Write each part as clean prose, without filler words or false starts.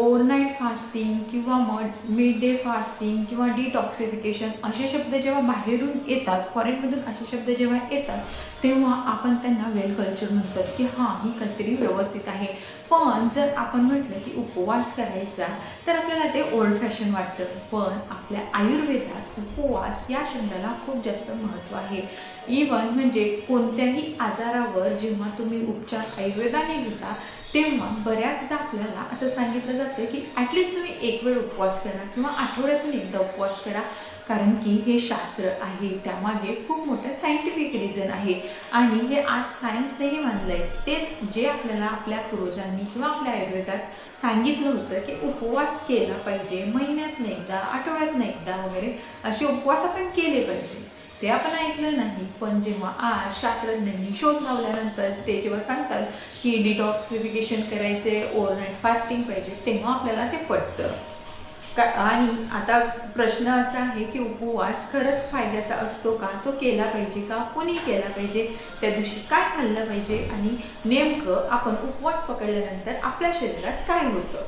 Overnight fasting किंवा मग mid day fasting किंवा डिटॉक्सिफिकेशन असे शब्द जेव्हा बाहेरून येतात, फॉरेनमधून असे शब्द जेव्हा येतात, तेव्हा आपण त्यांना वेल कल्चर म्हणतात की हां, ही काहीतरी व्यवस्थित आहे. पण जर आपण म्हटलं की उपवास करायचा तर आपल्याला ते ओल्ड फॅशन वाटतं. पण आपल्या आयुर्वेदात उपवास या शब्दाला खूप जास्त महत्त्व आहे. इवन म्हणजे कोणत्याही आजारावर जेव्हा तुम्ही उपचार आयुर्वेदाने घेता तेव्हा बऱ्याचदा आपल्याला असं सांगितलं जातं की ॲटलिस्ट तुम्ही एक वेळ उपवास करा किंवा आठवड्यातून एकदा उपवास करा, कारण की हे शास्त्र आहे, त्यामागे खूप मोठं सायंटिफिक रिझन आहे आणि हे आज सायन्सनेही मानलं आहे. तेच जे आपल्याला आपल्या पूर्वजांनी किंवा आपल्या आयुर्वेदात सांगितलं होतं की उपवास केला पाहिजे, महिन्यातनं एकदा, आठवड्यातनं एकदा वगैरे असे उपवास आपण केले पाहिजे. ते आपण ऐकलं नाही. पण जेव्हा आज शास्त्रज्ञांनी शोध लावल्यानंतर ते जेव्हा सांगतात की डिटॉक्सिफिकेशन करायचे, ओव्हरनाईट फास्टिंग पाहिजे, तेव्हा आपल्याला ते पटतं. आणि आता प्रश्न असा आहे की उपवास खरंच फायद्याचा असतो का? तो केला पाहिजे का? कोणी केला पाहिजे? त्या दिवशी काय खाल्लं पाहिजे? आणि नेमकं आपण उपवास पकडल्यानंतर आपल्या शरीरात काय होतं,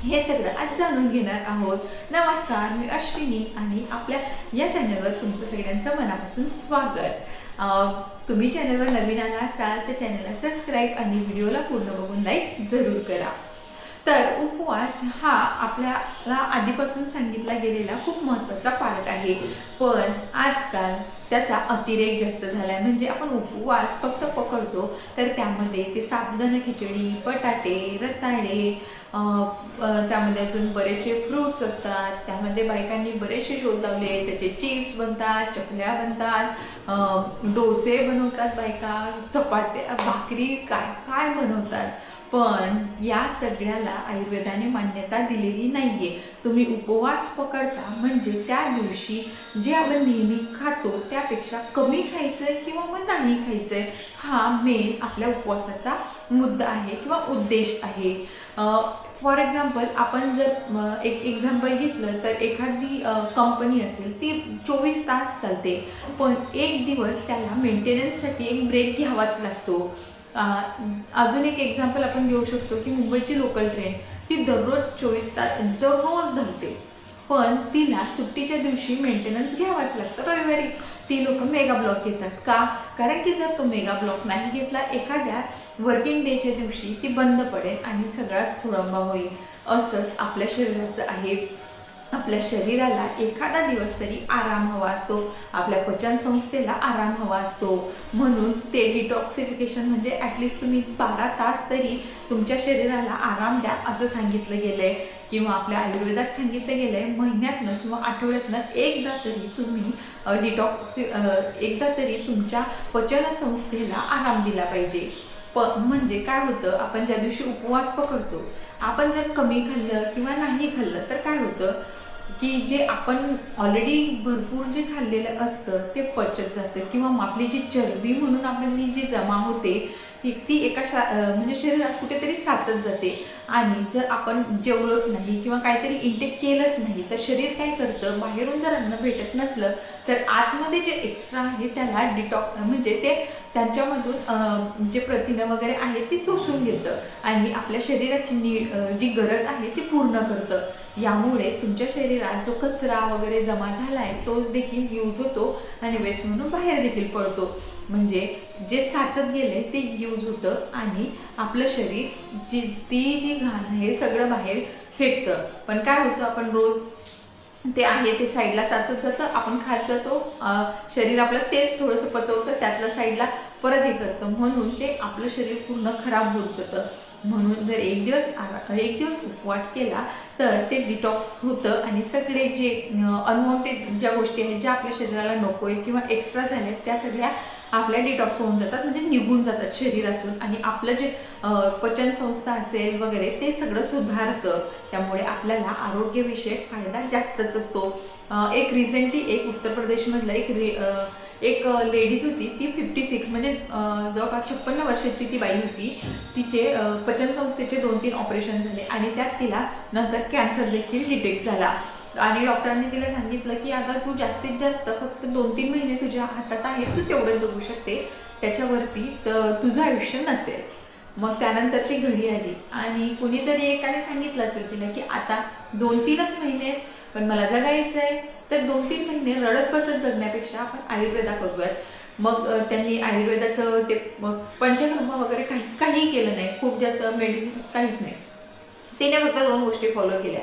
हे सगळं आज जाणून घेणार आहोत. नमस्कार, मी अश्विनी आणि आपल्या या चॅनलवर तुमचं सगळ्यांचं मनापासून स्वागत. तुम्ही चॅनलवर नवीन आला असाल तर चॅनलला सबस्क्राईब आणि व्हिडिओला पूर्ण बघून लाईक जरूर करा. तर उपवास हा आपल्याला आधीपासून सांगितला गेलेला खूप महत्त्वाचा पार्ट आहे. पण आजकाल त्याचा अतिरेक जास्त झाला आहे. म्हणजे आपण उपवास फक्त पकडतो तर त्यामध्ये ते साबुदाणा खिचडी, बटाटे, रताळे, त्यामध्ये अजून बरेचसे फ्रूट्स असतात. त्यामध्ये बायकांनी बरेचसे शोध लावले, त्याचे चिप्स बनतात, चकल्या बनतात, डोसे बनवतात बायका, चपात्या, भाकरी, काय काय बनवतात. पण या सगळ्याला आयुर्वेदाने मान्यता दिलेली नाहीये. तुम्ही उपवास पकडता म्हणजे त्या दिवशी जे आपण नेहमी खातो त्यापेक्षा कमी खायचंय किंवा मग नाही खायचंय, हा मेन आपल्या उपवासाचा मुद्दा आहे किंवा उद्देश आहे. फॉर एक्झाम्पल आपण जर एक एक्झाम्पल घेतलं तर एखादी कंपनी असेल ती 24 तास चालते, पण एक दिवस त्याला मेंटेनन्ससाठी एक ब्रेक घ्यावाच लागतो. अजून एक एक्झाम्पल आपण घेऊ शकतो की मुंबईची लोकल ट्रेन ती दररोज 24 तास दररोज धावते, पण तिला सुट्टीच्या दिवशी मेंटेनन्स घ्यावाच लागतं. रविवारी ती लोक मेगा ब्लॉक घेतात का? कारण की जर तो मेगा ब्लॉक नाही घेतला एखाद्या वर्किंग डेच्या दिवशी ती बंद पडेल आणि सगळाच खोळंबा होईल. असंच आपल्या शरीराचं आहे. आपल्या शरीराला एखादा दिवस तरी आराम हवा असतो, आपल्या पचनसंस्थेला आराम हवा असतो. म्हणून ते डिटॉक्सिफिकेशन म्हणजे ॲटलिस्ट तुम्ही 12 तास तरी तुमच्या शरीराला आराम द्या असं सांगितलं गेलं आहे किंवा आपल्या आयुर्वेदात सांगितलं गेलं आहे. महिन्यातनं किंवा आठवड्यातनं एकदा तरी तुम्ही एकदा तरी तुमच्या पचनसंस्थेला आराम दिला पाहिजे. म्हणजे काय होतं, आपण ज्या दिवशी उपवास पकडतो आपण जर कमी खाल्लं किंवा नाही खाल्लं तर काय होतं की जे आपण ऑलरेडी भरपूर जे खाल्लेलं असतं ते पचत जातं किंवा आपली जी चरबी म्हणून आपली जी जमा होते ती एका म्हणजे शरीरात कुठेतरी साचत जाते. आणि जर आपण जेवलोच नाही किंवा काहीतरी इंटेक केलंच नाही तर शरीर काय करतं, बाहेरून जर अन्न भेटत नसलं तर आतमध्ये जे एक्स्ट्रा आहे त्याला म्हणजे ते त्यांच्यामधून जे प्रथिनं वगैरे आहेत ती शोषून घेतं आणि आपल्या शरीराची जी गरज आहे ती पूर्ण करतं. यामुळे तुमच्या शरीरात जो कचरा वगैरे जमा झाला आहे तो देखील यूज होतो आणि वेस्ट म्हणून बाहेर देखील पडतो. म्हणजे जे साचत गेले ते यूज होतं आणि आपलं शरीर जी घाण आहे सगळं बाहेर फेकतं. पण काय होतं, आपण रोज ते आहे ते साईडला साचत जातं, आपण खात जातो, शरीर आपलं तेच थोडंसं पचवतं, त्यातलं साईडला परत हे करतं, म्हणून ते आपलं शरीर पूर्ण खराब होत जातं. म्हणून जर एक दिवस उपवास केला तर ते डिटॉक्स होतं आणि सगळे जे अनवॉन्टेड ज्या गोष्टी आहेत ज्या आपल्या शरीराला नको आहेत किंवा एक्स्ट्रा झाल्या त्या सगळ्या आपल्या डिटॉक्स होऊन जातात, म्हणजे निघून जातात शरीरातून आणि आपलं जे पचनसंस्था असेल वगैरे ते सगळं सुधारतं. त्यामुळे आपल्याला आरोग्यविषयक फायदा जास्तच असतो. एक रिसेंटली एक उत्तर प्रदेशमधलं एक लेडीज होती, ती 56 म्हणजे जवळपास 56 वर्षाची ती बाई होती. तिचे पचनसंस्थेचे 2-3 ऑपरेशन झाले आणि त्यात तिला नंतर कॅन्सर देखील डिटेक्ट झाला आणि डॉक्टरांनी तिला सांगितलं की आता तू जास्तीत जास्त फक्त 2-3 महिने तुझ्या हातात आहे, तू तेवढं जगू शकते, त्याच्यावरती तुझं आयुष्य नसेल. मग त्यानंतर ती घरी आली आणि कुणीतरी एकाने सांगितलं असेल तिला की आता 2-3च महिने आहेत, पण मला जगायचं आहे, तर 2-3 महिने रडत बसत जगण्यापेक्षा आपण आयुर्वेदा करूयात. मग त्यांनी आयुर्वेदाचं ते पंचकर्म वगैरे काही केलं नाही, खूप जास्त मेडिसिन काहीच नाही. तिने फक्त 2 गोष्टी फॉलो केल्या.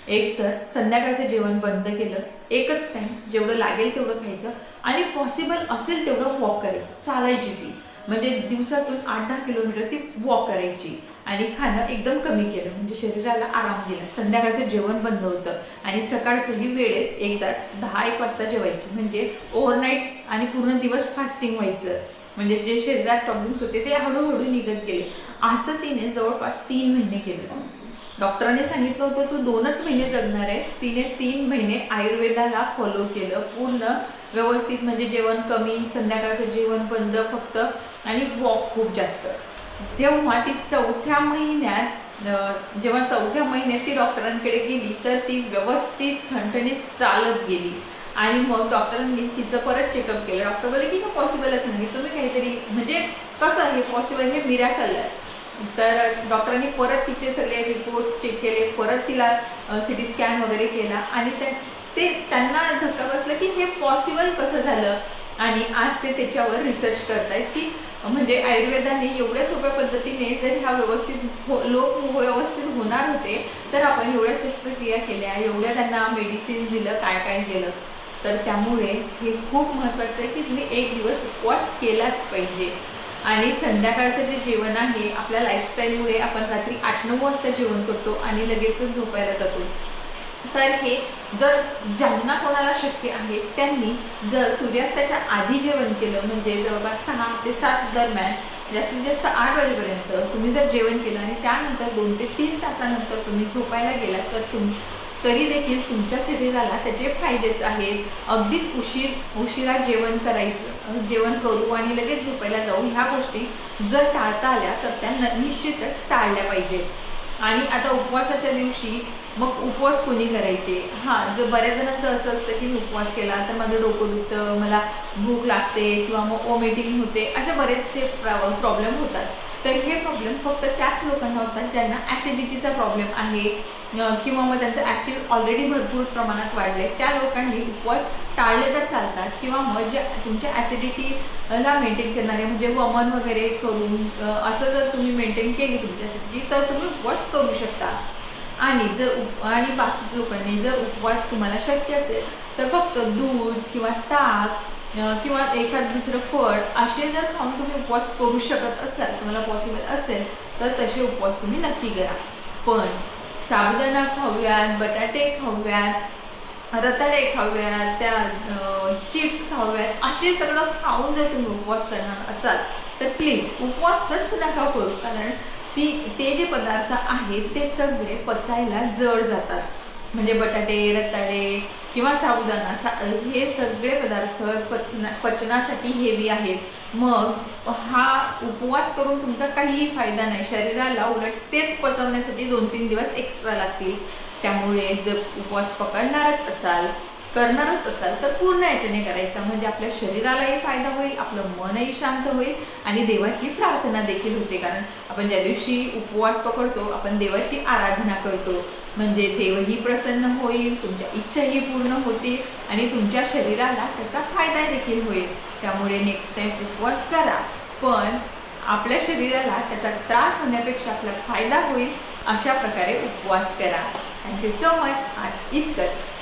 एक तर संध्याकाळचं जेवण बंद केलं, एकच टाइम जेवढं लागेल तेवढं खायचं आणि पॉसिबल असेल तेवढं वॉक करायचं, चालायची ती. म्हणजे दिवसातून 8-10 किलोमीटर ती वॉक करायची आणि खाणं एकदम कमी केलं, म्हणजे शरीराला आराम दिला. संध्याकाळचं जेवण बंद होतं आणि सकाळचंही वेळेत एकदाच 10-1 वाजता जेवायची, म्हणजे ओव्हरनाईट आणि पूर्ण दिवस फास्टिंग व्हायचं. म्हणजे जे शरीरात टॉक्झिन्स होते ते हळूहळू निघत गेले. असं तिने जवळपास 3 महिने केलं. डॉक्टरांनी सांगितलं होतं तू 2च महिने जगणार आहे. तिने 3 महिने आयुर्वेदाला फॉलो केलं पूर्ण व्यवस्थित, म्हणजे जेवण कमी, संध्याकाळचं जेवण बंद फक्त आणि वॉक खूप जास्त. तेव्हा ती 4थ्या महिन्यात जेव्हा 4थ्या महिन्यात ती डॉक्टरांकडे गेली तर ती व्यवस्थित ठणठणीत चालत गेली आणि मग डॉक्टरांनी तिचं परत चेकअप केलं. डॉक्टर बोलले की हे पॉसिबलच नाही, तुम्ही काहीतरी म्हणजे कसं हे पॉसिबल, हे मिरॅकल आहे. तर डॉक्टरांनी परत तिचे सगळे रिपोर्ट्स चेक केले, परत तिला CT स्कॅन वगैरे केला आणि त्यांना धक्का बसला की हे पॉसिबल कसं झालं. आणि आज ते त्याच्यावर रिसर्च करतायत की म्हणजे आयुर्वेदाने एवढ्या सोप्या पद्धतीने जर ह्या लोक व्यवस्थित होणार होते तर आपण एवढ्या शस्त्रक्रिया केल्या, एवढ्या त्यांना मेडिसिन दिलं, काय काय केलं. तर त्यामुळे हे खूप महत्त्वाचं आहे की तुम्ही 1 दिवस उपवास केलाच पाहिजे. आणि संध्याकाळचं जे जेवण आहे, आपल्या लाईफस्टाईलमुळे आपण रात्री 8-9 वाजता जेवण करतो आणि लगेचच झोपायला जातो. तर हे जर ज्यांना कोणाला शक्य आहे त्यांनी जर सूर्यास्ताच्या आधी जेवण केलं, म्हणजे जवळपास 6 ते 7 दरम्यान, जास्तीत जास्त 8 वाजेपर्यंत तुम्ही जर जेवण केलं आणि त्यानंतर 2 ते 3 तासानंतर तुम्ही झोपायला गेलात तर तरी देखील तुमच्या शरीराला त्याचे फायदेच आहेत. अगदीच उशिरा जेवण करायचं, जेवण करू आणि लगेच झोपायला जाऊ, ह्या गोष्टी जर टाळता आल्या तर त्या निश्चितच टाळल्या पाहिजेत. आणि आता उपवासाच्या दिवशी मग उपवास कोणी करायचे? जर बऱ्याच जणांचं असं असतं की मी उपवास केला तर माझं डोकं दुखतं, मला भूक लागते किंवा मग वॉमिटिंग होते, असे बरेचसे प्रॉब्लेम होतात. तर हे प्रॉब्लेम फक्त त्याच लोकांना होतात ज्यांना ॲसिडिटीचा प्रॉब्लेम आहे किंवा मग त्यांचं ॲसिड ऑलरेडी भरपूर प्रमाणात वाढले. त्या लोकांनी उपवास टाळले तर चालतात किंवा मग जे तुमच्या ॲसिडिटीला मेंटेन करणारे, म्हणजे वमन वगैरे करून असं जर तुम्ही मेंटेन केली तुमच्यासाठी तर तुम्ही उपवास करू शकता. आणि आणि बाकी लोकांनी जर उपवास तुम्हाला शक्य असेल तर फक्त दूध किंवा ताक किंवा एखाद दुसरं फळ असे जर खाऊन तुम्ही उपवास करू शकत असाल, तुम्हाला पॉसिबल असेल तर तसे उपवास तुम्ही नक्की करा. पण साबुदाणा खाऊयात, बटाटे खाऊयात, रताळे खाऊयात, त्या चिप्स खाऊयात, असे सगळं खाऊन जर तुम्ही उपवास करणार असाल तर प्लीज उपवासच नका करू. कारण ते जे पदार्थ आहेत ते सगळे पचायला जड जातात. म्हणजे बटाटे, रताळे किंवा साबुदाणा हे सगळे पदार्थ पचनासाठी हेवी आहेत. मग हा उपवास करून तुमचा काहीही फायदा नाही, शरीराला उलट तेच पचवण्यासाठी 2-3 दिवस एक्स्ट्रा लागतील. त्यामुळे जर उपवास करणारच असाल तर पूर्ण याच्याने करायचा, म्हणजे आपल्या शरीरालाही फायदा होईल, आपलं मनही शांत होईल आणि देवाची प्रार्थना देखील होते. कारण आपण ज्या दिवशी उपवास पकडतो आपण देवाची आराधना करतो, म्हणजे देवही प्रसन्न होईल, तुमच्या इच्छाही पूर्ण होतील आणि तुमच्या शरीराला त्याचा फायदा देखील होईल. त्यामुळे नेक्स्ट टाइम उपवास करा, पण आपल्या शरीराला त्याचा त्रास होण्यापेक्षा आपला फायदा होईल अशा प्रकारे उपवास करा. Thank you so much. आज इतकंच.